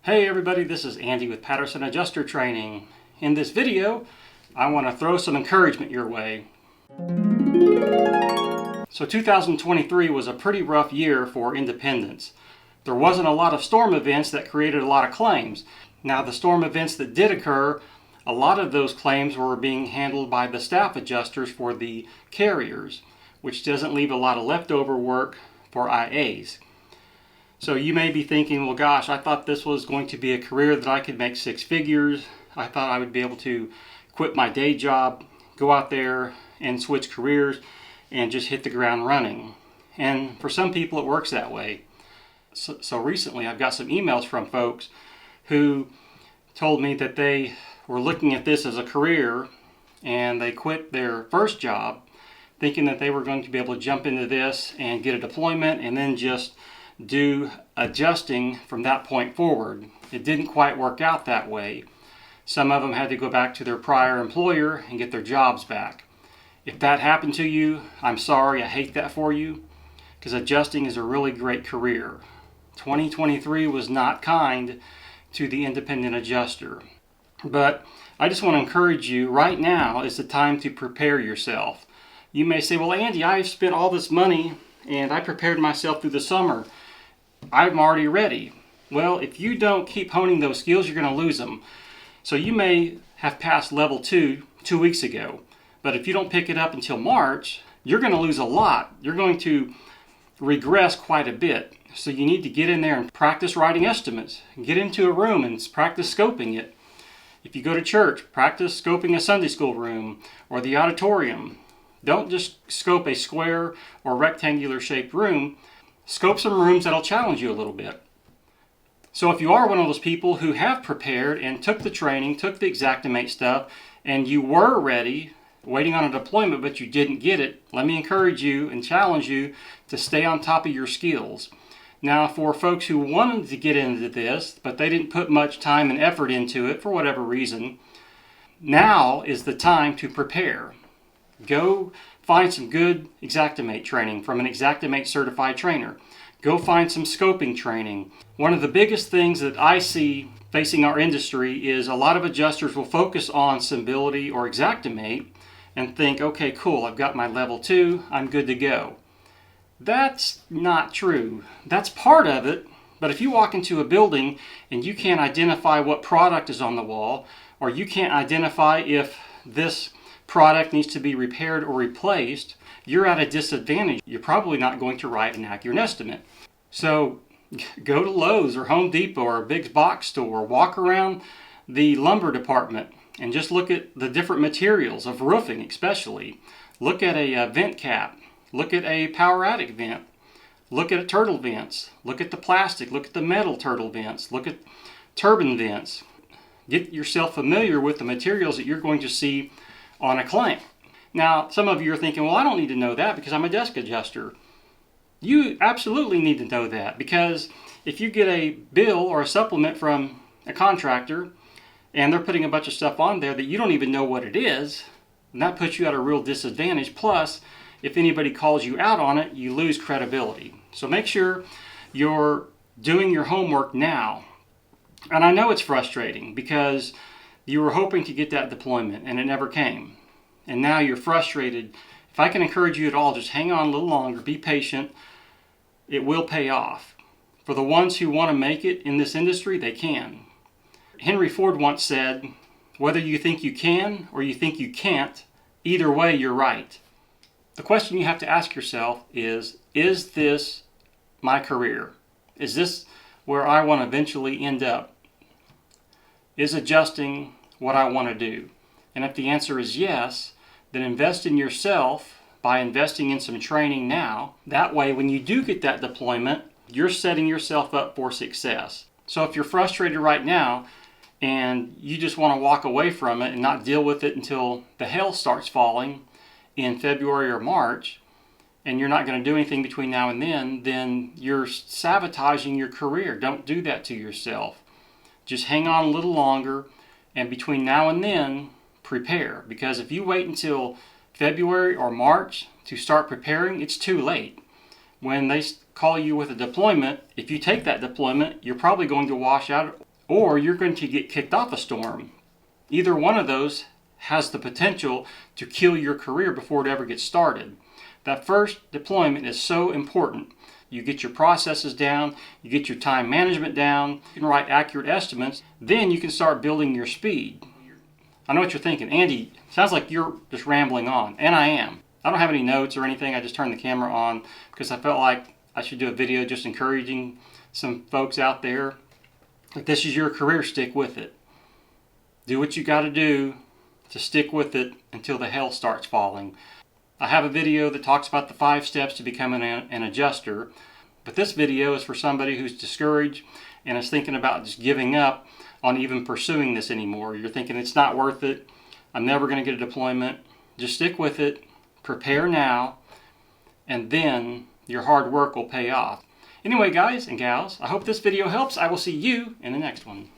Hey everybody, this is Andy with Patterson Adjuster Training. In this video, I want to throw some encouragement your way. So 2023 was a pretty rough year for independents. There wasn't a lot of storm events that created a lot of claims. Now the storm events that did occur, a lot of those claims were being handled by the staff adjusters for the carriers, which doesn't leave a lot of leftover work for IAs. So you may be thinking, well gosh, I thought this was going to be a career that I could make six figures. I thought I would be able to quit my day job, go out there and switch careers and just hit the ground running. And for some people it works that way. So recently I've got some emails from folks who told me that they were looking at this as a career and they quit their first job thinking that they were going to be able to jump into this and get a deployment and then just do adjusting from that point forward. It didn't quite work out that way. Some of them had to go back to their prior employer and get their jobs back. If that happened to you, I'm sorry, I hate that for you, because adjusting is a really great career. 2023 was not kind to the independent adjuster. But I just want to encourage you, right now is the time to prepare yourself. You may say, well Andy, I've spent all this money and I prepared myself through the summer. I'm already ready. Well, if you don't keep honing those skills, you're going to lose them. So you may have passed level 2 weeks ago, but if you don't pick it up until March, you're going to lose a lot. You're going to regress quite a bit. So you need to get in there and practice writing estimates. Get into a room and practice scoping it. If you go to church, practice scoping a Sunday school room or the auditorium. Don't just scope a square or rectangular shaped room. Scope some rooms that'll challenge you a little bit. So if you are one of those people who have prepared and took the training, took the Xactimate stuff, and you were ready, waiting on a deployment, but you didn't get it, let me encourage you and challenge you to stay on top of your skills. Now, for folks who wanted to get into this, but they didn't put much time and effort into it for whatever reason, now is the time to prepare. Go find some good Xactimate training from an Xactimate certified trainer. Go find some scoping training. One of the biggest things that I see facing our industry is a lot of adjusters will focus on Symbility or Xactimate and think, okay, cool, I've got my level 2, I'm good to go. That's not true. That's part of it, but if you walk into a building and you can't identify what product is on the wall, or you can't identify if this product needs to be repaired or replaced, you're at a disadvantage. You're probably not going to write an accurate estimate. So go to Lowe's or Home Depot or a big box store, walk around the lumber department and just look at the different materials of roofing especially. Look at a vent cap, look at a power attic vent, look at turtle vents, look at the plastic, look at the metal turtle vents, look at turbine vents. Get yourself familiar with the materials that you're going to see on a claim. Now, some of you are thinking, well, I don't need to know that because I'm a desk adjuster. You absolutely need to know that, because if you get a bill or a supplement from a contractor and they're putting a bunch of stuff on there that you don't even know what it is, then that puts you at a real disadvantage. Plus, if anybody calls you out on it, you lose credibility. So make sure you're doing your homework now. And I know it's frustrating because you were hoping to get that deployment and it never came. And now you're frustrated. If I can encourage you at all, just hang on a little longer, be patient. It will pay off. For the ones who want to make it in this industry, they can. Henry Ford once said, whether you think you can or you think you can't, either way you're right. The question you have to ask yourself is this my career? Is this where I want to eventually end up? Is adjusting what I want to do? And if the answer is yes, then invest in yourself by investing in some training now. That way, when you do get that deployment, you're setting yourself up for success. So if you're frustrated right now and you just want to walk away from it and not deal with it until the hail starts falling in February or March, and you're not going to do anything between now and then you're sabotaging your career. Don't do that to yourself. Just hang on a little longer, and between now and then, prepare. Because if you wait until February or March to start preparing, it's too late. When they call you with a deployment, if you take that deployment, you're probably going to wash out or you're going to get kicked off a storm. Either one of those has the potential to kill your career before it ever gets started. That first deployment is so important. You get your processes down, you get your time management down, you can write accurate estimates, then you can start building your speed. I know what you're thinking, Andy, sounds like you're just rambling on, and I am. I don't have any notes or anything, I just turned the camera on because I felt like I should do a video just encouraging some folks out there. If this is your career, stick with it. Do what you got to do to stick with it until the hell starts falling. I have a video that talks about the 5 steps to becoming an adjuster, but this video is for somebody who's discouraged and is thinking about just giving up on even pursuing this anymore. You're thinking it's not worth it, I'm never going to get a deployment. Just stick with it, prepare now, and then your hard work will pay off. Anyway, guys and gals, I hope this video helps. I will see you in the next one.